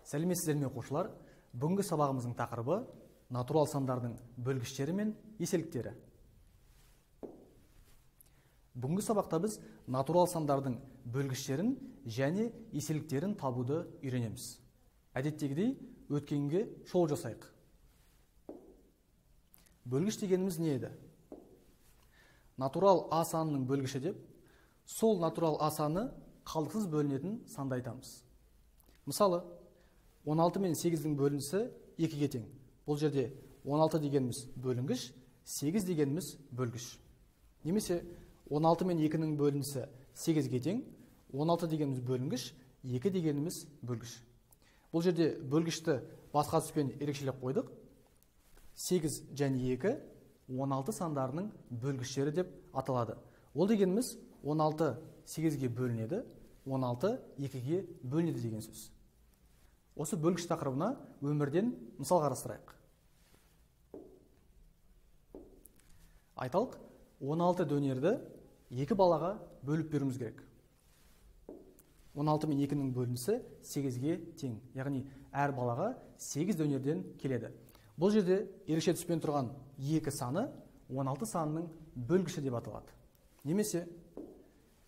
Сәлеметсіздер ме оқушылар? Бүгінгі сабағымыздың тақырыбы натурал сандардың бөлгіштері мен еселіктері. Бүгінгі сабақта біз натурал сандардың бөлгіштерін және еселіктерін табуды үйренеміз. Әдеттегідей өткенге шол жасайық. Бөлгіш дегеніміз не еді? Натурал А санының бөлгіші деп, сол натурал А саны қалдықсыз бөлінетін санды айтамыз. Мысалы, 16 мен 8-дің бөлінісі 2-ге тең. Бұл жерде 16 дегеніміз бөлінгіш, 8 дегеніміз бөлгіш. Немесе 16 мен 2-ның бөлінісі 8-ге тең, 16 дегеніміз бөлінгіш, 2 дегеніміз бөлгіш. Бұл жерде бөлгішті басқа түспен ерекшелеп қойдық. 8 және 2 16 сандарының бөлгіштері деп аталады. Ол дегеніміз 16 8-ге бөлінеді, 16 2-ге бөлінеді деген сөз. Осы бөлгіш тақырыбына өмірден мысал қарастырайық. Айталық, 16 дөнерді 2 балаға бөліп беруіміз керек. 16 мен 2-ның бөлінісі 8-ге тең. Яғни әр балаға 8 дөнерден келеді. Бұл жерде ерекше түспен тұрған 2 саны 16 санының бөлгіші деп аталады. Немесе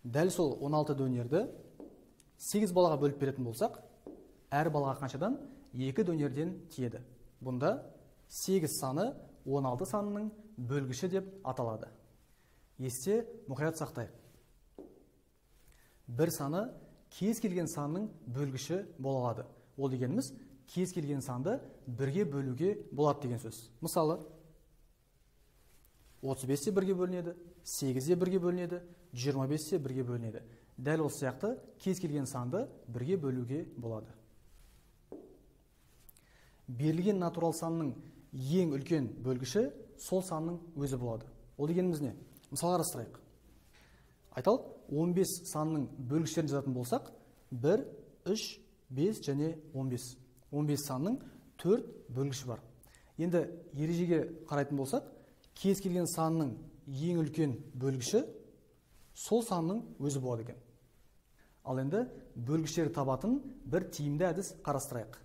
дәл сол 16 дөнерді 8 балаға бөліп беретін болсақ, әр балаға қаншадан 2 дөнерден тиеді. Бұнда 8 саны 16 санының бөлгіші деп аталады. Есте мұқият сақтайық. Бір саны кез келген санның бөлгіші бола алады. Ол дегеніміз кез келген санды 1-ге бөлуге болады деген сөз. Мысалы, 35-те 1-ге бөлінеді, 8-де 1-ге бөлінеді, 25-те 1-ге бөлінеді. Дәл осы сияқты кез келген санды 1-ге бөлуге болады. Берілген натурал санның ең үлкен бөлгіші сол санның өзі болады. Ол дегеніміз не? Мысал қарастырайық. Айталық, 15 санның бөлгіштерін жазатын болсақ, 1, 3, 5 және 15. 15 санның 4 бөлгіші бар. Енді ережеге қарайтын болсақ, кез келген санның ең үлкен бөлгіші сол санның өзі болады екен. Ал енді бөлгіштерді табатын бір тиімді әдіс қарастырайық.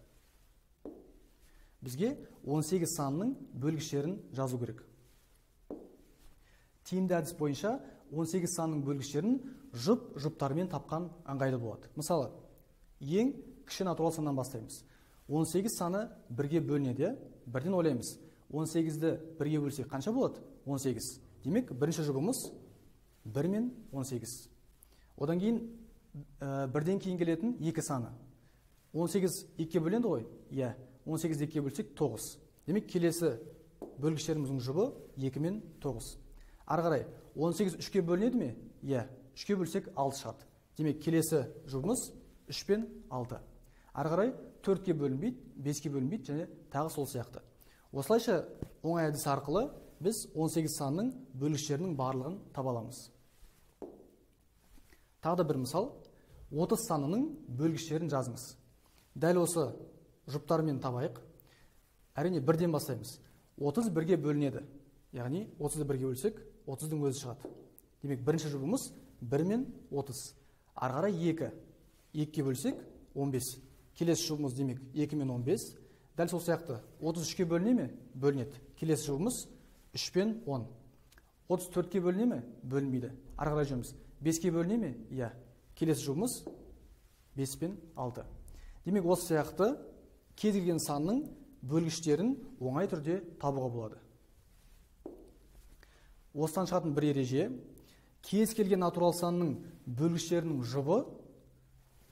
Бізге 18 санның бөлгіштерін жазу керек. Тиімді әдіс бойынша 18 санның бөлгіштерін жұп-жұптармен тапқан ыңғайлы болады. Мысалы, ең кіші натурал саннан бастаймыз. 18 саны 1-ге бөлінеді, бірден ойлаймыз. 18-ді 1-ге бөлсек қанша болады? 18. Демек, бірінші жұбымыз 1 мен 18. Одан кейін 1-ден кейін келетін 2 саны. 18 2-ге бөлінді ғой? Иә. 18-ді 2-ге бөлсек 9. Демек, келесі бөлгіштеріміздің жұбы 2 мен 9. Ары қарай 18 3-ге бөлінеді ме? Иә. 3-ге бөлсек 6 шығады. Демек, келесі жұбымыз 3 пен 6. Ары қарай 4-ге бөлінбейді, 5-ге бөлінбейді және тағы сол сияқты. Осылайша оңай әдіс арқылы біз 18 санның бөлгіштерінің барлығын таба аламыз. Тағы да бір мысал, 30 санының бөлгіштерін жазыңыз. Дәл осы жұптармен табайық. Әрине 1-ден бастаймыз. 30 1-ге бөлінеді. Яғни 30-ды 1-ге бөлсек, 30-дың өзі шығады. Демек, бірінші жұбымыз 1 мен 30. Ары қарай 2. 2-ге бөлсек 15. Келесі жұбымыз демек 2 мен 15. Дәл сол сияқты 33-ге бөліне ме? Бөлінеді. Келесі жұбымыз 3 пен 10. 34-ге бөліне ме? Бөлінбейді. Ары қарай жүрміз. 5-ге бөліне ме? Иә. Келесі жұбымыз 5 пен 6. Демек, осы сияқты кез келген санның бөлгіштерін оңай түрде табуға болады. Осыдан шығатын бір ереже, кез келген натурал санның бөлгіштерінің жұбы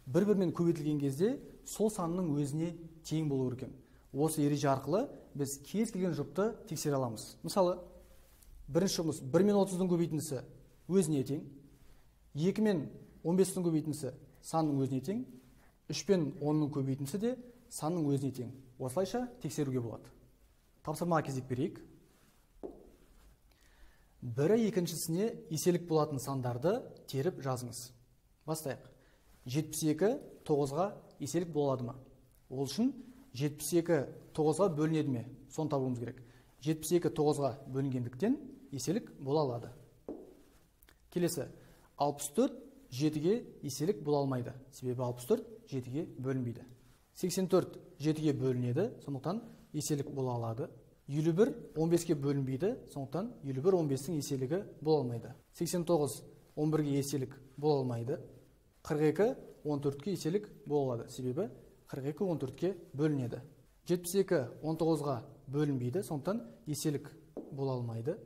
бір-бірмен көбейтілген кезде сол санның өзіне тең болу керек. Осы ереже арқылы біз кез келген жұпты тексере аламыз. Мысалы, бірінші жұбымыз 1 мен 30-дың көбейтіндісі өзіне тең, 2 мен 15-дің көбейтіндісі санның өзіне тең, 3 пен 10-ның көбейтіндісі де санның өзіне тең. Осылайша тексеруге болады. Тапсырмаға кезек берейік. Бірі екіншісіне еселік болатын сандарды теріп жазыңыз. Бастайық. 72 9-ға еселік болады ма? Ол үшін 72 9-ға бөлінеді ме? Соны табуымыз керек. 72 9-ға бөлінгендіктен еселік бола алады. Келесі, 64 7-ге еселік бола алмайды. Себебі 64 7-ге бөлінбейді. 84 7-ге бөлінеді, сондықтан еселік бола алады. 51 15-ке бөлінбейді, сондықтан 51 15-тің еселігі бола алмайды. 89 11-ге еселік бола алмайды. 42 14-ке еселік бола алады, себебі 42 14-ке бөлінеді. 72 19-ға бөлінбейді, сондықтан еселік бола алмайды.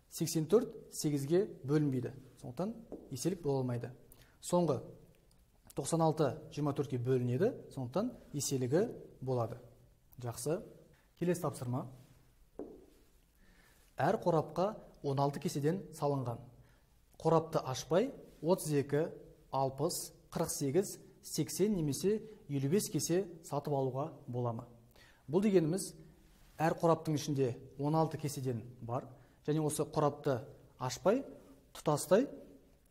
84 8-ге бөлінбейді, сондықтан еселік бола алмайды. Соңғы 96 24-ке бөлінеді, сондықтан еселігі болады. Жақсы. Келесі тапсырма. Әр қорапқа 16 кеседен салынған. Қорапты ашпай 32, 60, 48, 80 немесе 55 кесе сатып алуға боламы? Бұл дегеніміз, әр қораптың ішінде 16 кеседен бар, және осы қорапты ашпай, тұтастай,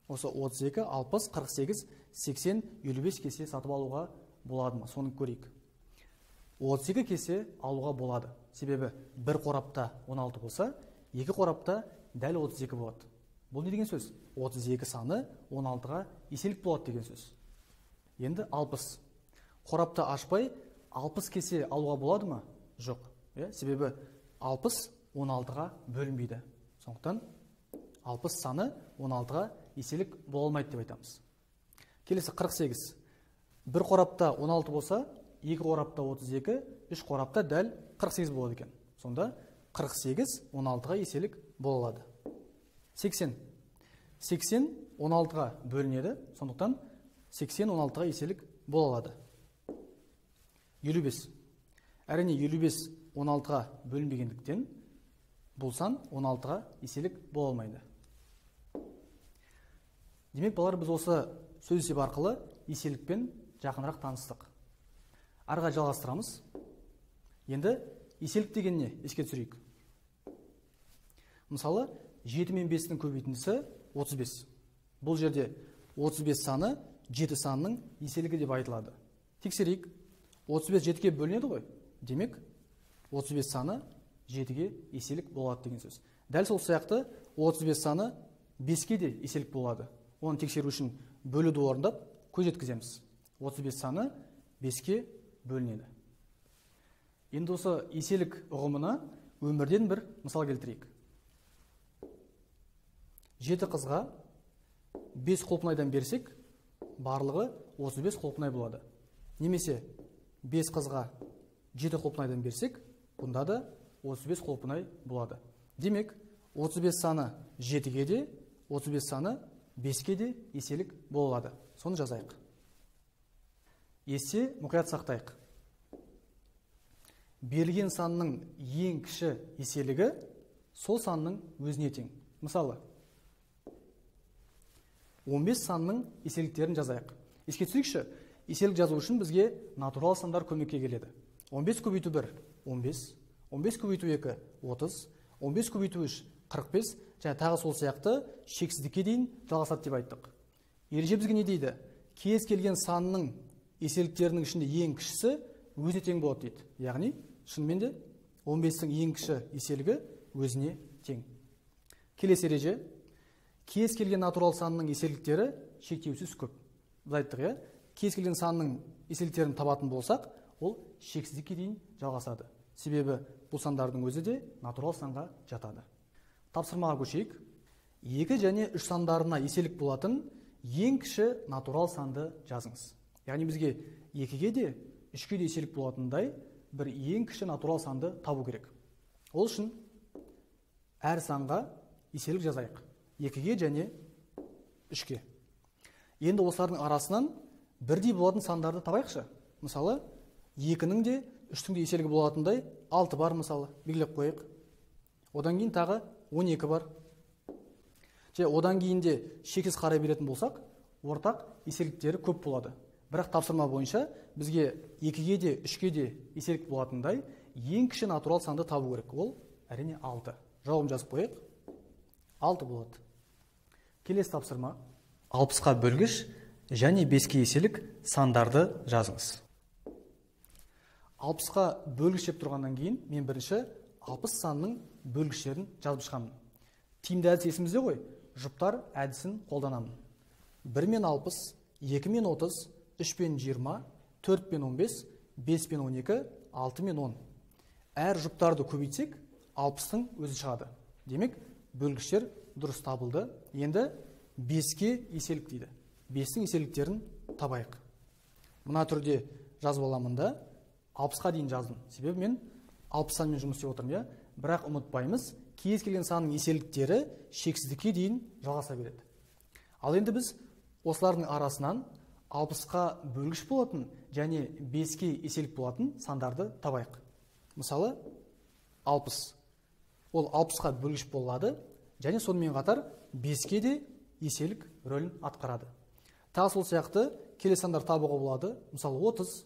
осы 32, 60, 48, 80, 55 кесе сатып алуға болады ма? Соны көрейік. 32 кесе алуға болады. Себебі бір қорапта 16 болса, екі қорапта дәл 32 болады. Бұл не деген сөз? 32 саны 16-ға еселік болады деген сөз. Енді 60. Қорапты ашпай 60 кесе алуға болады ма? Жоқ. Себебі 60 16-ға бөлінбейді. Сондықтан 60 саны 16-ға еселік бола алмайды деп айтамыз. Келесі 48. Бір қорапта 16 болса, екі қорапта 32, үш қорапта дәл 48 болады екен. Сонда 48 16-ға еселік бола алады. 80. 80 16-ға бөлінеді, сондықтан 80 16-ға еселік бола алады. 55. Әрине 55 16-ға бөлінбегендіктен бұл сан 16-ға еселік бола алмайды. Демек, балалар, біз осы сөз есебі арқылы еселікпен жақынырақ таныстық. Арға жалғастырамыз. Енді еселік деген не? Еске түсірейік. Мысалы, 7 мен 5-дің көбейтіндісі 35. Бұл жерде 35 саны 7 санының еселігі деп айтылады. Тексерейік. 35 7-ге бөлінеді ғой. Демек, 35 саны 7-ге еселік болады деген сөз. Дәл сол сияқты 35 саны 5-ке де еселік болады. Оны тексеру үшін бөлуді орындап көз жеткіземіз. 35 саны 5-ке бөлінеді. Енді осы еселік ұғымына өмірден бір мысал келтірейік. 7 қызға 5 құлпынайдан берсек, барлығы 35 құлпынай болады. Немесе 5 қызға 7 құлпынайдан берсек, бұнда да 35 құлпынай болады. Демек, 35 саны 7-ге де, 35 саны 5-ке де еселік болады. Соны жазайық. Есе мұқият сақтайық. Берілген санның ең кіші еселігі сол санның өзіне тең. Мысалы, 15 санның еселіктерін жазайық. Еске түсірейікші, еселік жазу үшін бізге натурал сандар көмекке келеді. 15 көбейту 1 15, 15 көбейту 2 30, 15 көбейту 3 45, және тағы сол сияқты шексіздікке дейін жалғасады деп айттық. Ереже бізге не дейді? Кез келген санның еселіктерінің ішінде ең кішісі өзіне тең болады дейді. Яғни, шынымен де 15-тің ең кіші еселігі өзіне тең. Келесі ереже, кез келген натурал санның еселіктері шектеусіз көп. Біз айттық, кез келген санның еселіктерін табатын болсақ, ол шексіздікке дейін жалғасады. Себебі бұл сандардың өзі де натурал санға жатады. Тапсырмаға көшейік. 2 және 3 сандарына еселік болатын ең кіші натурал санды жазыңыз. Яғни бізге 2-ге де 3-ге де еселік болатындай бір ең кіші натурал санды табу керек. Ол үшін әр санға еселік жазайық. 2-ге және 3-ге. Енді осылардың арасынан бірдей болатын сандарды табайықшы. Мысалы, 2-нің де 3-тің де еселігі болатындай 6 бар, мысалы, белгілеп қойық. Одан кейін тағы 12 бар. Одан кейін де шексіз қарай беретін болсақ, ортақ еселіктері көп болады. Бірақ тапсырма бойынша бізге 2-ге де 3-ге де еселік болатындай ең кіші натурал санды табу керек. Ол әрине 6. Жауабын жазып қойық. 6 болады. Келесі тапсырма. 60-қа бөлгіш және 5-ке еселік сандарды жазыңыз. 60-қа бөлгіш деп тұрғаннан кейін мен бірінші 60 санның бөлгіштерін жазып шығамын. Тиімді әдіс есімізде ғой, жұптар әдісін қолданамын. 1 мен 60, 2 мен 30, 3 мен 20, 4 мен 15, 5 пен 12, 6 мен 10. Әр жұптарды көбейтсек, 60-тың өзі шығады. Демек, бөлгіштер дұрыс табылды. Енді 5-ке еселік дейді. 5-тің еселіктерін табайық. Мына түрде жазып аламын да, 60-қа дейін жаздым. Себебі мен 60 санмен жұмыс істеп отырмын, бірақ ұмытпаймыз, кез келген санның еселіктері шексіздікке дейін жалғаса береді. Ал енді біз осылардың арасынан 60-қа бөлгіш болатын және 5-ке еселік болатын сандарды табайық. Мысалы, 60. Ол 60-қа бөлгіш болады және сонымен қатар 5-ке де еселік рөлін атқарады. Тағы сол сияқты келесі сандар табуға болады. Мысалы, 30,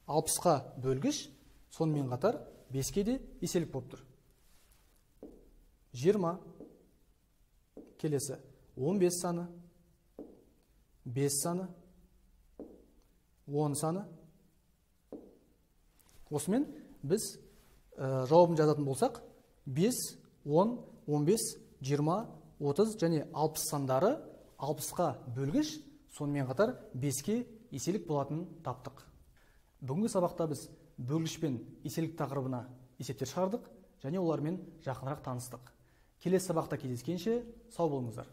60-қа бөлгіш, сонымен қатар 5-ке де еселік болып тұр. 20, келесі 15 саны, 5 саны, 10 саны. Осымен біз жауабын жазатын болсақ, 5, 10, 15, 20, 30 және 60 сандары 60-қа бөлгіш, сонымен қатар 5-ке еселік болатынын таптық. Бүгінгі сабақта біз бөлгіш пен еселік тақырыбына есептер шығардық және олармен жақынырақ таныстық. Келесі сабақта кездескенше сау болыңыздар.